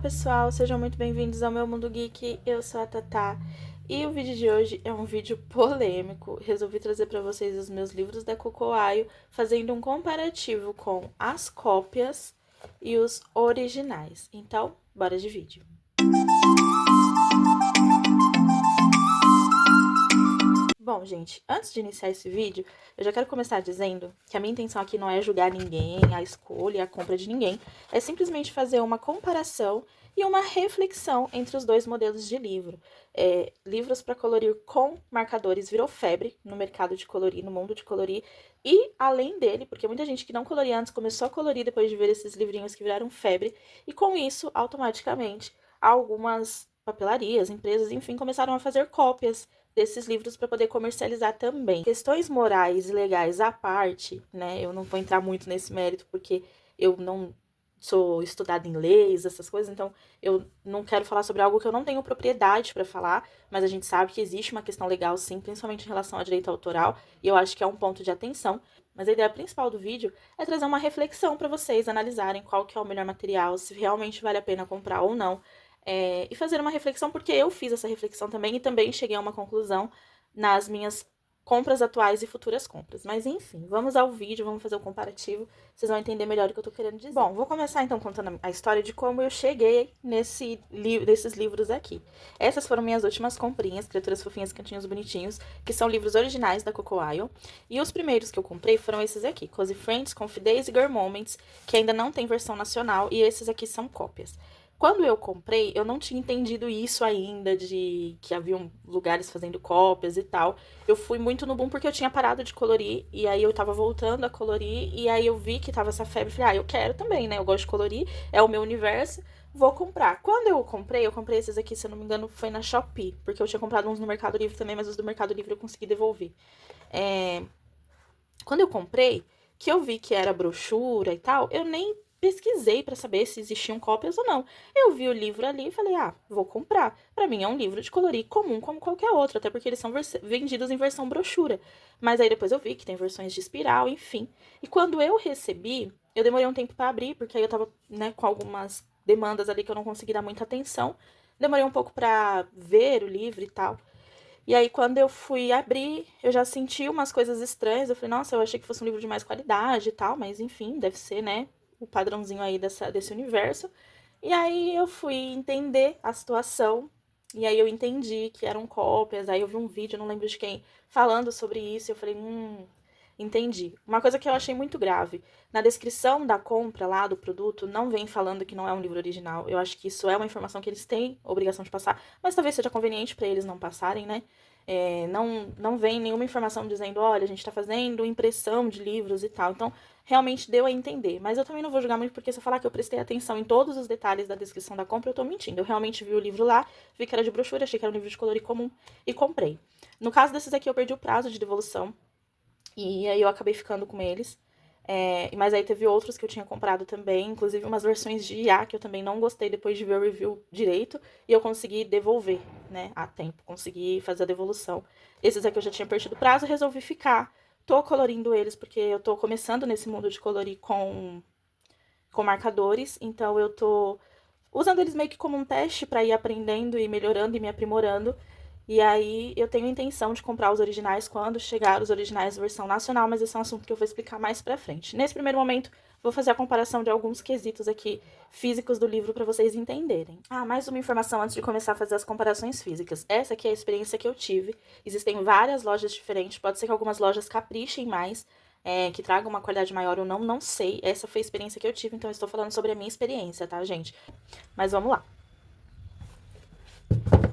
pessoal, sejam muito bem-vindos ao meu Mundo Geek, eu sou a Tatá e o vídeo de hoje é um vídeo polêmico. Resolvi trazer para vocês os meus livros da Cocoaio, fazendo um comparativo com as cópias e os originais. Então, bora de vídeo. Bom, gente, antes de iniciar esse vídeo, eu já quero começar dizendo que a minha intenção aqui não é julgar ninguém, a escolha e a compra de ninguém, é simplesmente fazer uma comparação e uma reflexão entre os dois modelos de livro. Livros para colorir com marcadores virou febre no mercado de colorir, no mundo de colorir, e além dele, porque muita gente que não coloria antes começou a colorir depois de ver esses livrinhos que viraram febre, e com isso, automaticamente, algumas papelarias, empresas, enfim, começaram a fazer cópias desses livros para poder comercializar também. Questões morais e legais à parte, né? Eu não vou entrar muito nesse mérito porque eu não sou estudada em leis, essas coisas, então eu não quero falar sobre algo que eu não tenho propriedade para falar, mas a gente sabe que existe uma questão legal sim, principalmente em relação ao direito autoral, e eu acho que é um ponto de atenção. Mas a ideia principal do vídeo é trazer uma reflexão para vocês analisarem qual que é o melhor material, se realmente vale a pena comprar ou não. E fazer uma reflexão, porque eu fiz essa reflexão também e também cheguei a uma conclusão nas minhas compras atuais e futuras compras. Mas enfim, vamos ao vídeo, vamos fazer o comparativo, vocês vão entender melhor o que eu tô querendo dizer. Bom, vou começar então contando a história de como eu cheguei nesses livros aqui. Essas foram minhas últimas comprinhas, Criaturas Fofinhas, Cantinhos Bonitinhos, que são livros originais da Cocoayo. E os primeiros que eu comprei foram esses aqui, Cozy Friends, Confidence e Girl Moments, que ainda não tem versão nacional, e esses aqui são cópias. Quando eu comprei, eu não tinha entendido isso ainda, de que haviam lugares fazendo cópias e tal. Eu fui muito no boom porque eu tinha parado de colorir, e aí eu tava voltando a colorir, e aí eu vi que tava essa febre, falei, eu quero também, né? Eu gosto de colorir, é o meu universo, vou comprar. Quando eu comprei esses aqui, se eu não me engano, foi na Shopee, porque eu tinha comprado uns no Mercado Livre também, mas os do Mercado Livre eu consegui devolver. Quando eu comprei, que eu vi que era brochura e tal, eu nem pesquisei para saber se existiam cópias ou não. Eu vi o livro ali e falei, vou comprar. Para mim é um livro de colorir comum como qualquer outro, até porque eles são vendidos em versão brochura. Mas aí depois eu vi que tem versões de espiral, enfim. E quando eu recebi, eu demorei um tempo para abrir, porque aí eu tava, né, com algumas demandas ali que eu não consegui dar muita atenção. Demorei um pouco para ver o livro e tal. E aí, quando eu fui abrir, eu já senti umas coisas estranhas. Eu falei, nossa, eu achei que fosse um livro de mais qualidade e tal, mas enfim, deve ser, né, o padrãozinho aí desse universo. E aí eu fui entender a situação, e aí eu entendi que eram cópias. Aí eu vi um vídeo, não lembro de quem, falando sobre isso, e eu falei, entendi. Uma coisa que eu achei muito grave, na descrição da compra lá do produto, não vem falando que não é um livro original. Eu acho que isso é uma informação que eles têm obrigação de passar, mas talvez seja conveniente para eles não passarem, né? Não vem nenhuma informação dizendo, olha, a gente tá fazendo impressão de livros e tal. Então, realmente deu a entender. Mas eu também não vou julgar muito, porque se eu falar que eu prestei atenção em todos os detalhes da descrição da compra, eu tô mentindo. Eu realmente vi o livro lá, vi que era de brochura, achei que era um livro de colorir comum e comprei. No caso desses aqui, eu perdi o prazo de devolução. E aí eu acabei ficando com eles. Mas aí teve outros que eu tinha comprado também, inclusive umas versões de IA que eu também não gostei depois de ver o review direito. E eu consegui devolver, né, a tempo. Consegui fazer a devolução. Esses aqui eu já tinha perdido o prazo, resolvi ficar. Tô colorindo eles porque eu tô começando nesse mundo de colorir com marcadores. Então eu tô usando eles meio que como um teste para ir aprendendo e melhorando e me aprimorando. E aí eu tenho intenção de comprar os originais quando chegar os originais versão nacional, mas esse é um assunto que eu vou explicar mais pra frente. Nesse primeiro momento, vou fazer a comparação de alguns quesitos aqui físicos do livro para vocês entenderem. Mais uma informação antes de começar a fazer as comparações físicas. Essa aqui é a experiência que eu tive. Existem várias lojas diferentes, pode ser que algumas lojas caprichem mais, que tragam uma qualidade maior ou não, não sei. Essa foi a experiência que eu tive, então eu estou falando sobre a minha experiência, tá, gente? Mas vamos lá.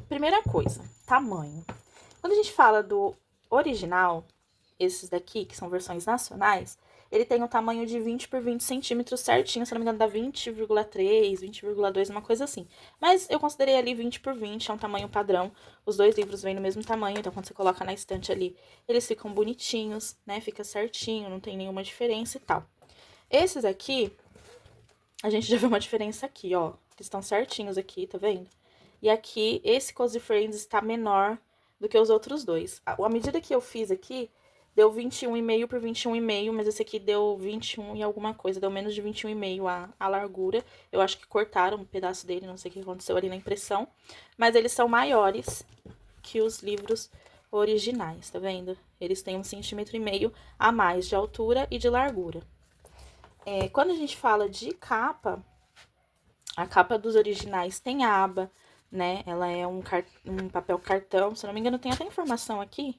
Primeira coisa, tamanho. Quando a gente fala do original, esses daqui, que são versões nacionais, ele tem um tamanho de 20 por 20 centímetros certinho, se não me engano dá 20,3, 20,2, uma coisa assim. Mas eu considerei ali 20 por 20, é um tamanho padrão. Os dois livros vêm no mesmo tamanho, então quando você coloca na estante ali, eles ficam bonitinhos, né? Fica certinho, não tem nenhuma diferença e tal. Esses aqui, a gente já vê uma diferença aqui, ó. Eles estão certinhos aqui, tá vendo? E aqui, esse Cozy Friends está menor do que os outros dois. À medida que eu fiz aqui, deu 21,5 por 21,5, mas esse aqui deu 21 e alguma coisa, deu menos de 21,5 a largura. Eu acho que cortaram um pedaço dele, não sei o que aconteceu ali na impressão. Mas eles são maiores que os livros originais, tá vendo? Eles têm 1,5 cm a mais de altura e de largura. Quando a gente fala de capa, a capa dos originais tem aba, né? Ela é um papel cartão, se não me engano tem até informação aqui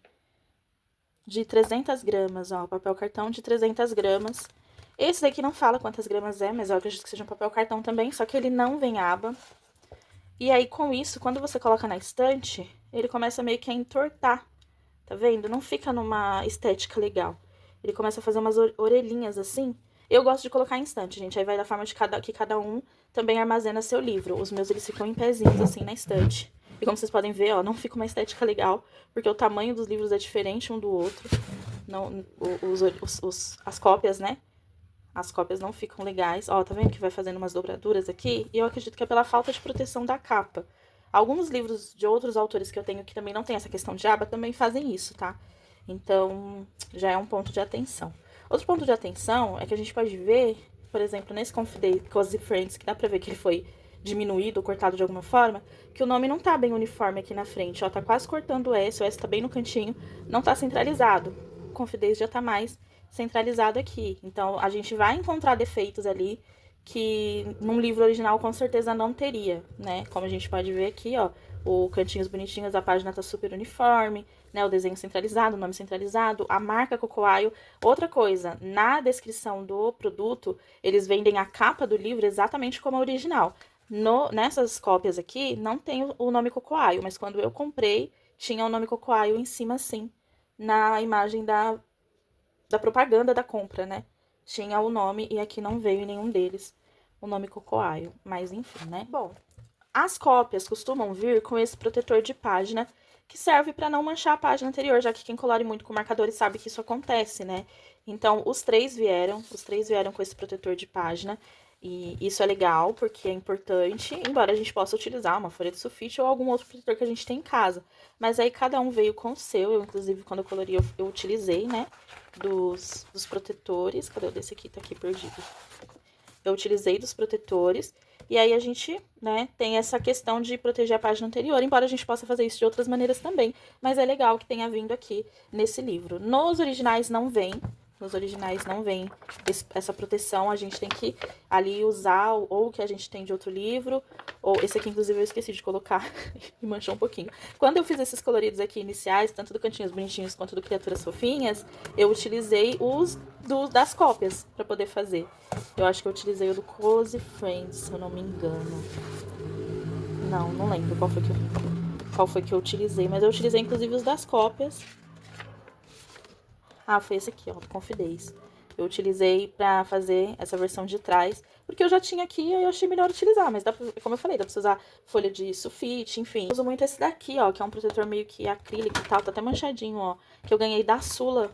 de 300 gramas, ó, papel cartão de 300 gramas. Esse daqui não fala quantas gramas é, mas eu acredito que seja um papel cartão também, só que ele não vem aba. E aí, com isso, quando você coloca na estante, ele começa meio que a entortar, tá vendo? Não fica numa estética legal. Ele começa a fazer umas orelhinhas assim. Eu gosto de colocar em estante, gente, aí vai da forma de que cada um também armazena seu livro. Os meus, eles ficam em pezinhos assim na estante. E como vocês podem ver, ó, não fica uma estética legal, porque o tamanho dos livros é diferente um do outro. Não, as cópias, né? As cópias não ficam legais. Ó, tá vendo que vai fazendo umas dobraduras aqui? E eu acredito que é pela falta de proteção da capa. Alguns livros de outros autores que eu tenho que também não tem essa questão de aba também fazem isso, tá? Então, já é um ponto de atenção. Outro ponto de atenção é que a gente pode ver, por exemplo, nesse Confidence Cozy Friends, que dá pra ver que ele foi diminuído ou cortado de alguma forma, que o nome não tá bem uniforme aqui na frente, ó, tá quase cortando o S tá bem no cantinho, não tá centralizado. O Confidence já tá mais centralizado aqui. Então, a gente vai encontrar defeitos ali que num livro original com certeza não teria, né? Como a gente pode ver aqui, ó, o cantinhos bonitinhos, a página tá super uniforme, né? O desenho centralizado, o nome centralizado, a marca Cocoaio. Outra coisa, na descrição do produto, eles vendem a capa do livro exatamente como a original. Nessas cópias aqui, não tem o nome Cocoaio, mas quando eu comprei, tinha o nome Cocoaio em cima, sim, na imagem da propaganda da compra, né? Tinha o nome e aqui não veio em nenhum deles o nome Cocoaio, mas enfim, né? Bom, as cópias costumam vir com esse protetor de página que serve para não manchar a página anterior, já que quem colore muito com marcadores sabe que isso acontece, né? Então, os três vieram com esse protetor de página. E isso é legal, porque é importante, embora a gente possa utilizar uma folha de sulfite ou algum outro protetor que a gente tem em casa. Mas aí cada um veio com o seu, eu inclusive quando eu colori eu utilizei, né, dos protetores. Cadê o desse aqui? Tá aqui perdido. Eu utilizei dos protetores, e aí a gente, né, tem essa questão de proteger a página anterior, embora a gente possa fazer isso de outras maneiras também, mas é legal que tenha vindo aqui nesse livro. Nos originais não vem essa proteção, a gente tem que ali usar ou o que a gente tem de outro livro, ou esse aqui inclusive eu esqueci de colocar e manchou um pouquinho. Quando eu fiz esses coloridos aqui iniciais, tanto do Cantinhos Bonitinhos quanto do Criaturas Fofinhas, eu utilizei os das cópias para poder fazer. Eu acho que eu utilizei o do Cozy Friends, se eu não me engano. Não lembro qual foi que eu utilizei, mas eu utilizei inclusive os das cópias. Ah, foi esse aqui, ó, do Confidence. Eu utilizei pra fazer essa versão de trás, porque eu já tinha aqui e eu achei melhor utilizar. Mas, como eu falei, dá pra você usar folha de sulfite, enfim. Eu uso muito esse daqui, ó, que é um protetor meio que acrílico e tal, tá até manchadinho, ó. Que eu ganhei da Sula,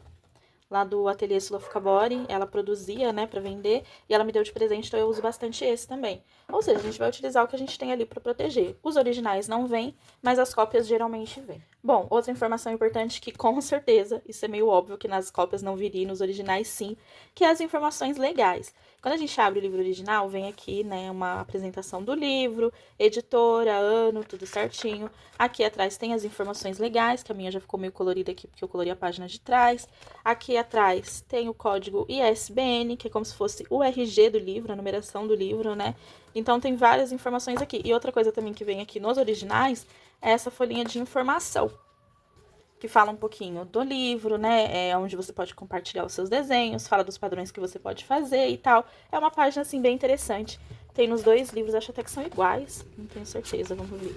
lá do ateliê Sula Fucabori. Ela produzia, né, pra vender, e ela me deu de presente, então eu uso bastante esse também. Ou seja, a gente vai utilizar o que a gente tem ali pra proteger. Os originais não vêm, mas as cópias geralmente vêm. Bom, outra informação importante que com certeza, isso é meio óbvio que nas cópias não viria, nos originais sim, que é as informações legais. Quando a gente abre o livro original, vem aqui, né, uma apresentação do livro, editora, ano, tudo certinho. Aqui atrás tem as informações legais, que a minha já ficou meio colorida aqui, porque eu colori a página de trás. Aqui atrás tem o código ISBN, que é como se fosse o RG do livro, a numeração do livro, né? Então, tem várias informações aqui. E outra coisa também que vem aqui nos originais é essa folhinha de informação, que fala um pouquinho do livro, né? É onde você pode compartilhar os seus desenhos, fala dos padrões que você pode fazer e tal. É uma página, assim, bem interessante. Tem nos dois livros, acho até que são iguais. Não tenho certeza, vamos ver.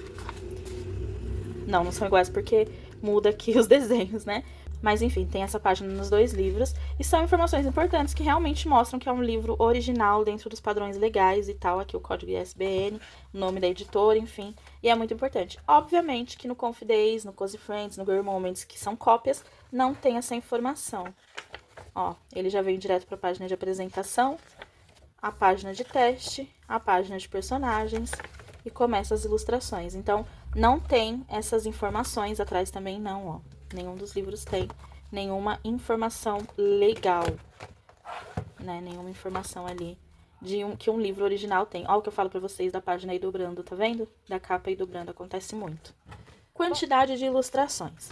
Não são iguais porque muda aqui os desenhos, né? Mas, enfim, tem essa página nos dois livros. E são informações importantes que realmente mostram que é um livro original dentro dos padrões legais e tal. Aqui o código ISBN, o nome da editora, enfim. E é muito importante. Obviamente que no Confidence, no Cozy Friends, no Girl Moments, que são cópias, não tem essa informação. Ó, ele já vem direto para a página de apresentação, a página de teste, a página de personagens e começa as ilustrações. Então, não tem essas informações atrás também não, ó. Nenhum dos livros tem nenhuma informação legal, né? Nenhuma informação ali que um livro original tem. Olha o que eu falo pra vocês da página aí dobrando, tá vendo? Da capa aí dobrando, acontece muito. Quantidade de ilustrações.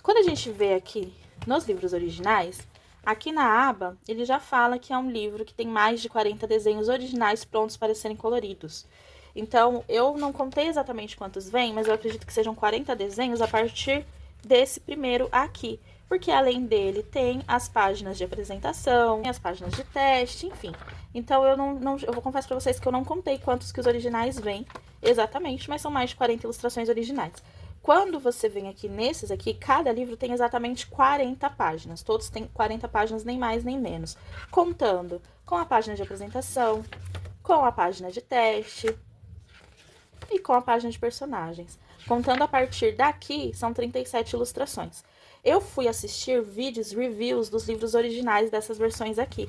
Quando a gente vê aqui nos livros originais, aqui na aba, ele já fala que é um livro que tem mais de 40 desenhos originais prontos para serem coloridos. Então, eu não contei exatamente quantos vêm, mas eu acredito que sejam 40 desenhos a partir desse primeiro aqui. Porque além dele tem as páginas de apresentação, as páginas de teste, enfim. Então, eu vou confessar pra vocês que eu não contei quantos que os originais vêm exatamente, mas são mais de 40 ilustrações originais. Quando você vem aqui nesses aqui, cada livro tem exatamente 40 páginas. Todos têm 40 páginas, nem mais nem menos. Contando com a página de apresentação, com a página de teste e com a página de personagens. Contando a partir daqui, são 37 ilustrações. Eu fui assistir vídeos, reviews dos livros originais dessas versões aqui.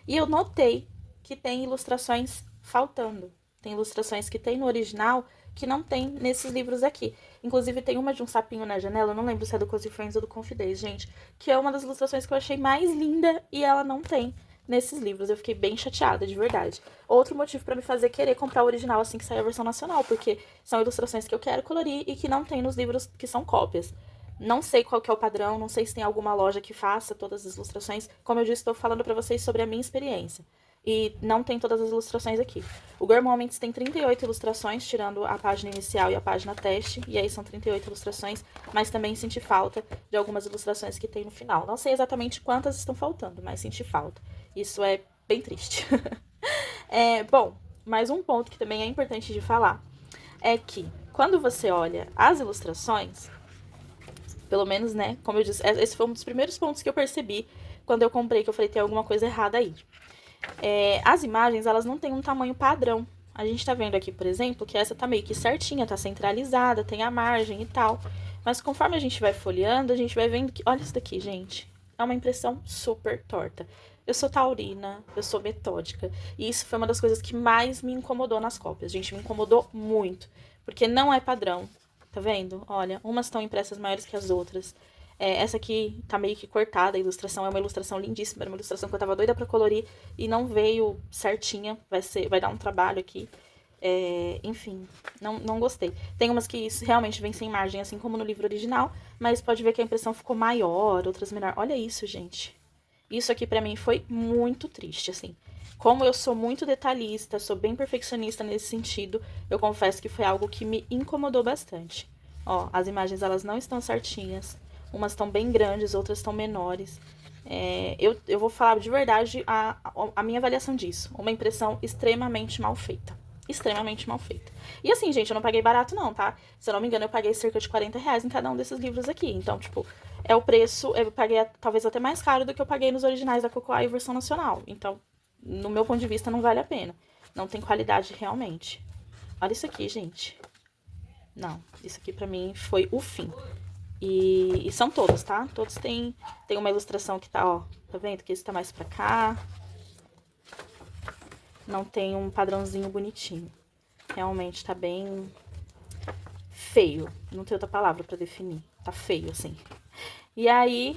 E eu notei que tem ilustrações faltando. Tem ilustrações que tem no original que não tem nesses livros aqui. Inclusive, tem uma de um sapinho na janela, eu não lembro se é do Cozy Friends ou do Confidês, gente, que é uma das ilustrações que eu achei mais linda e ela não tem nesses livros. Eu fiquei bem chateada, de verdade. Outro motivo pra me fazer querer comprar o original assim que sair a versão nacional, porque são ilustrações que eu quero colorir e que não tem nos livros que são cópias. Não sei qual que é o padrão, não sei se tem alguma loja que faça todas as ilustrações. Como eu disse, estou falando pra vocês sobre a minha experiência. E não tem todas as ilustrações aqui. O Girl Moments tem 38 ilustrações, tirando a página inicial e a página teste. E aí são 38 ilustrações, mas também senti falta de algumas ilustrações que tem no final. Não sei exatamente quantas estão faltando, mas senti falta. Isso é bem triste. Bom, mais um ponto que também é importante de falar é que quando você olha as ilustrações, pelo menos, né, como eu disse, esse foi um dos primeiros pontos que eu percebi quando eu comprei, que eu falei, tem alguma coisa errada aí. As imagens, elas não têm um tamanho padrão. A gente tá vendo aqui, por exemplo, que essa tá meio que certinha, tá centralizada, tem a margem e tal. Mas conforme a gente vai folheando, a gente vai vendo que... Olha isso daqui, gente. É uma impressão super torta. Eu sou taurina, eu sou metódica. E isso foi uma das coisas que mais me incomodou nas cópias. Gente, me incomodou muito. Porque não é padrão. Tá vendo? Olha, umas estão impressas maiores que as outras. Essa aqui tá meio que cortada, a ilustração é uma ilustração lindíssima, era uma ilustração que eu tava doida pra colorir e não veio certinha, vai dar um trabalho aqui. Enfim, não gostei. Tem umas que realmente vêm sem margem, assim como no livro original, mas pode ver que a impressão ficou maior, outras menor. Olha isso, gente. Isso aqui pra mim foi muito triste, assim. Como eu sou muito detalhista, sou bem perfeccionista nesse sentido, eu confesso que foi algo que me incomodou bastante. Ó, as imagens elas não estão certinhas. Umas estão bem grandes, outras estão menores. Eu vou falar de verdade a minha avaliação disso. Uma impressão extremamente mal feita. Extremamente mal feita. E assim, gente, eu não paguei barato não, tá? Se eu não me engano, eu paguei cerca de R$ 40 em cada um desses livros aqui. Então, tipo, é o preço... Eu paguei talvez até mais caro do que eu paguei nos originais da Cocoa versão nacional. Então, no meu ponto de vista, não vale a pena. Não tem qualidade realmente. Olha isso aqui, gente. Não, isso aqui pra mim foi o fim. E são todos, tá? Todos tem uma ilustração que tá, ó, tá vendo? Que esse tá mais pra cá. Não tem um padrãozinho bonitinho. Realmente tá bem feio. Não tem outra palavra pra definir. Tá feio, assim. E aí,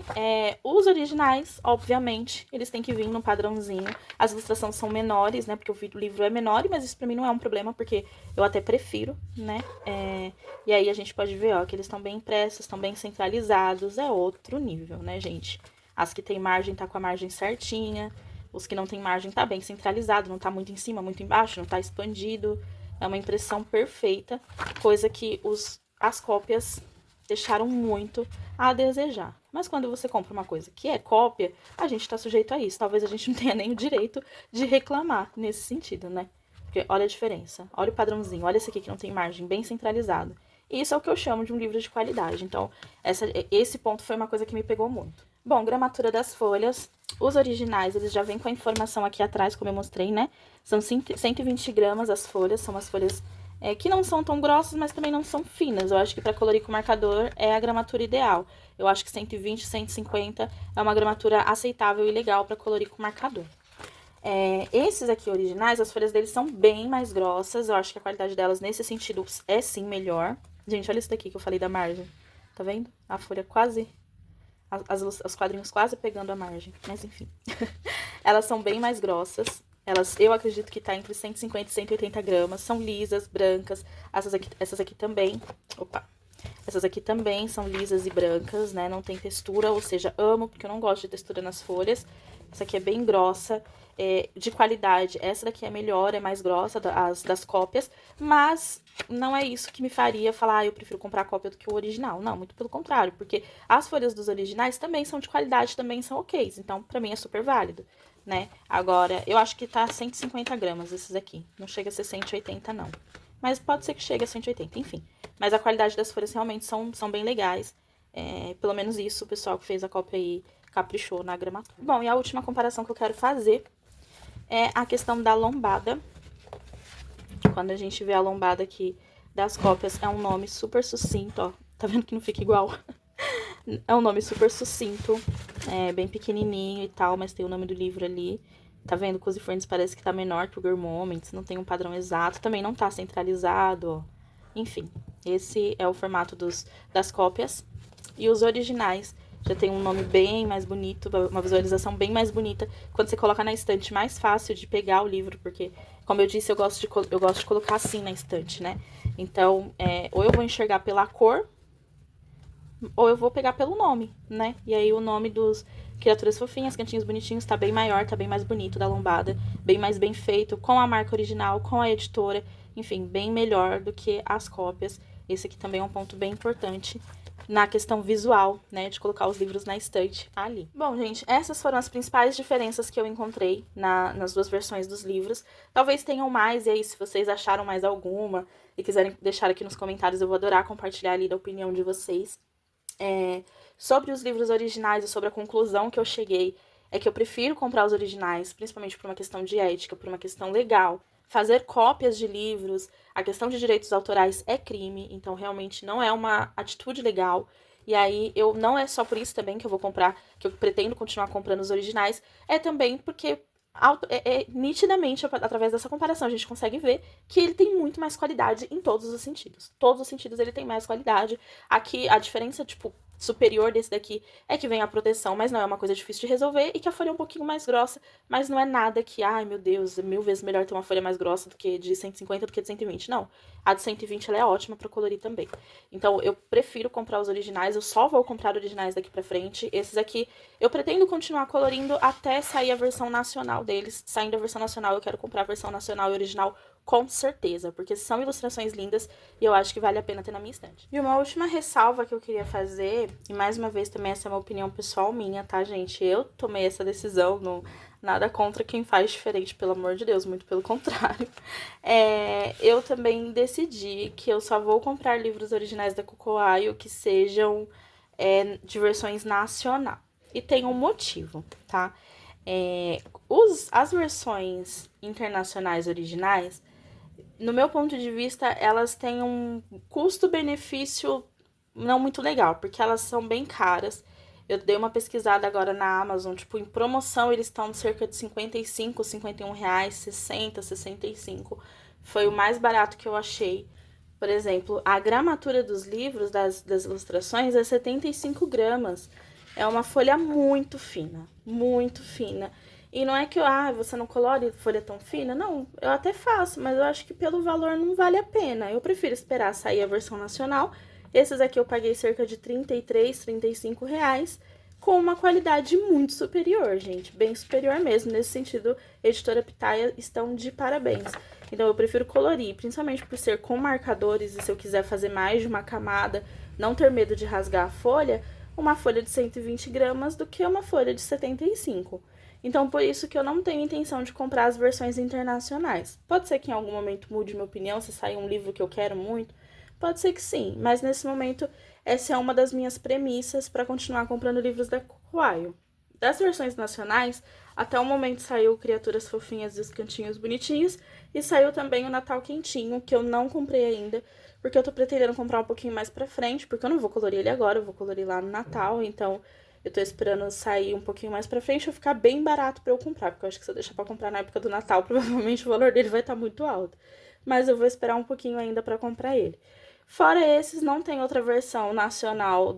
os originais, obviamente, eles têm que vir no padrãozinho. As ilustrações são menores, né? Porque o livro é menor, mas isso pra mim não é um problema, porque eu até prefiro, né? E aí a gente pode ver, ó, que eles estão bem impressos, estão bem centralizados. É outro nível, né, gente? As que tem margem tá com a margem certinha. Os que não tem margem tá bem centralizado, não tá muito em cima, muito embaixo, não tá expandido. É uma impressão perfeita, coisa que as cópias deixaram muito a desejar. Mas quando você compra uma coisa que é cópia, a gente tá sujeito a isso. Talvez a gente não tenha nem o direito de reclamar nesse sentido, né? Porque olha a diferença, olha o padrãozinho, olha esse aqui que não tem margem, bem centralizado. E isso é o que eu chamo de um livro de qualidade. Então, esse ponto foi uma coisa que me pegou muito. Bom, gramatura das folhas. Os originais, eles já vêm com a informação aqui atrás, como eu mostrei, né? São 120 gramas as folhas, são as folhas que não são tão grossas, mas também não são finas. Eu acho que para colorir com marcador é a gramatura ideal. Eu acho que 120, 150 é uma gramatura aceitável e legal para colorir com marcador. Esses aqui originais, as folhas deles são bem mais grossas. Eu acho que a qualidade delas nesse sentido é sim melhor. Gente, olha isso daqui que eu falei da margem. Tá vendo? A folha quase Os quadrinhos quase pegando a margem, mas enfim. Elas são bem mais grossas. Eu acredito que tá entre 150 e 180 gramas. São lisas, brancas. Essas aqui também. Opa! Essas aqui também são lisas e brancas, né? Não tem textura, ou seja, amo, porque eu não gosto de textura nas folhas. Essa aqui é bem grossa, de qualidade. Essa daqui é melhor, é mais grossa das cópias, mas não é isso que me faria falar, eu prefiro comprar a cópia do que o original. Não, muito pelo contrário, porque as folhas dos originais também são de qualidade, também são ok. Então, pra mim é super válido, né? Agora, eu acho que tá 150 gramas esses aqui. Não chega a ser 180, não. Mas pode ser que chegue a 180, enfim. Mas a qualidade das folhas realmente são bem legais. Pelo menos isso, o pessoal que fez a cópia aí caprichou na gramatura. Bom, e a última comparação que eu quero fazer é a questão da lombada. Quando a gente vê a lombada aqui das cópias, é um nome super sucinto, ó. Tá vendo que não fica igual? É um nome super sucinto, bem pequenininho e tal, mas tem o nome do livro ali. Tá vendo? Cozy Friends parece que tá menor que o Girl Moments, não tem um padrão exato, também não tá centralizado, ó. Enfim, esse é o formato das cópias. E os originais já tem um nome bem mais bonito, uma visualização bem mais bonita. Quando você coloca na estante, mais fácil de pegar o livro, porque, como eu disse, eu gosto de colocar assim na estante, né? Então, ou eu vou enxergar pela cor, ou eu vou pegar pelo nome, né? E aí o nome dos Criaturas Fofinhas, Cantinhos Bonitinhos, tá bem maior, tá bem mais bonito da lombada, bem mais bem feito, com a marca original, com a editora, enfim, bem melhor do que as cópias. Esse aqui também é um ponto bem importante na questão visual, né, de colocar os livros na estante ali. Bom, gente, essas foram as principais diferenças que eu encontrei nas duas versões dos livros. Talvez tenham mais, e aí se vocês acharam mais alguma e quiserem deixar aqui nos comentários, eu vou adorar compartilhar ali da opinião de vocês. Sobre os livros originais e sobre a conclusão que eu cheguei, é que eu prefiro comprar os originais, principalmente por uma questão de ética, por uma questão legal. Fazer cópias de livros, a questão de direitos autorais é crime, então realmente não é uma atitude legal. E aí, não é só por isso também que eu vou comprar, que eu pretendo continuar comprando os originais, é também porque nitidamente, através dessa comparação, a gente consegue ver que ele tem muito mais qualidade em todos os sentidos. Todos os sentidos ele tem mais qualidade. Aqui, a diferença, tipo, superior desse daqui é que vem a proteção, mas não é uma coisa difícil de resolver, e que a folha é um pouquinho mais grossa, mas não é nada que, ai meu Deus, é 1000 vezes melhor ter uma folha mais grossa do que de 150 do que de 120. Não, a de 120 ela é ótima pra colorir também. Então eu prefiro comprar os originais, eu só vou comprar originais daqui pra frente. Esses aqui eu pretendo continuar colorindo até sair a versão nacional deles. Saindo a versão nacional, eu quero comprar a versão nacional e original com certeza, porque são ilustrações lindas e eu acho que vale a pena ter na minha estante. E uma última ressalva que eu queria fazer, e mais uma vez também essa é uma opinião pessoal minha, tá, gente? Eu tomei essa decisão, nada contra quem faz diferente, pelo amor de Deus, muito pelo contrário. Eu também decidi que eu só vou comprar livros originais da Cocoayo que sejam de versões nacional. E tem um motivo, tá? As versões internacionais originais, no meu ponto de vista, elas têm um custo-benefício não muito legal, porque elas são bem caras. Eu dei uma pesquisada agora na Amazon, tipo, em promoção eles estão cerca de 55, 51 reais, 60, 65. Foi o mais barato que eu achei. Por exemplo, a gramatura dos livros, das ilustrações, é 75 gramas. É uma folha muito fina, muito fina. E não é que você não colore folha tão fina? Não, eu até faço, mas eu acho que pelo valor não vale a pena. Eu prefiro esperar sair a versão nacional. Esses aqui eu paguei cerca de 33, 35 reais, com uma qualidade muito superior, gente. Bem superior mesmo. Nesse sentido, Editora Pitaia estão de parabéns. Então, eu prefiro colorir, principalmente por ser com marcadores, e se eu quiser fazer mais de uma camada, não ter medo de rasgar a folha, uma folha de 120 gramas do que uma folha de 75. Então, por isso que eu não tenho intenção de comprar as versões internacionais. Pode ser que em algum momento mude minha opinião, se sair um livro que eu quero muito. Pode ser que sim, mas nesse momento essa é uma das minhas premissas para continuar comprando livros da Cocoayo. Das versões nacionais, até o momento saiu Criaturas Fofinhas e os Cantinhos Bonitinhos, e saiu também o Natal Quentinho, que eu não comprei ainda, porque eu tô pretendendo comprar um pouquinho mais pra frente, porque eu não vou colorir ele agora, eu vou colorir lá no Natal, então eu tô esperando sair um pouquinho mais pra frente ou ficar bem barato pra eu comprar, porque eu acho que se eu deixar pra comprar na época do Natal, provavelmente o valor dele vai estar muito alto. Mas eu vou esperar um pouquinho ainda pra comprar ele. Fora esses, não tem outra versão nacional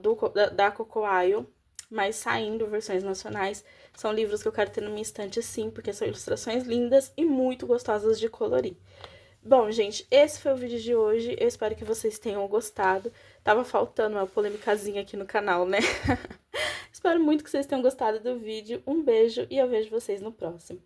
da Cocoayo. mas saindo versões nacionais, são livros que eu quero ter na minha estante sim, porque são ilustrações lindas e muito gostosas de colorir. Bom, gente, esse foi o vídeo de hoje. Eu espero que vocês tenham gostado. Tava faltando uma polêmicazinha aqui no canal, né? Espero muito que vocês tenham gostado do vídeo. Um beijo e eu vejo vocês no próximo.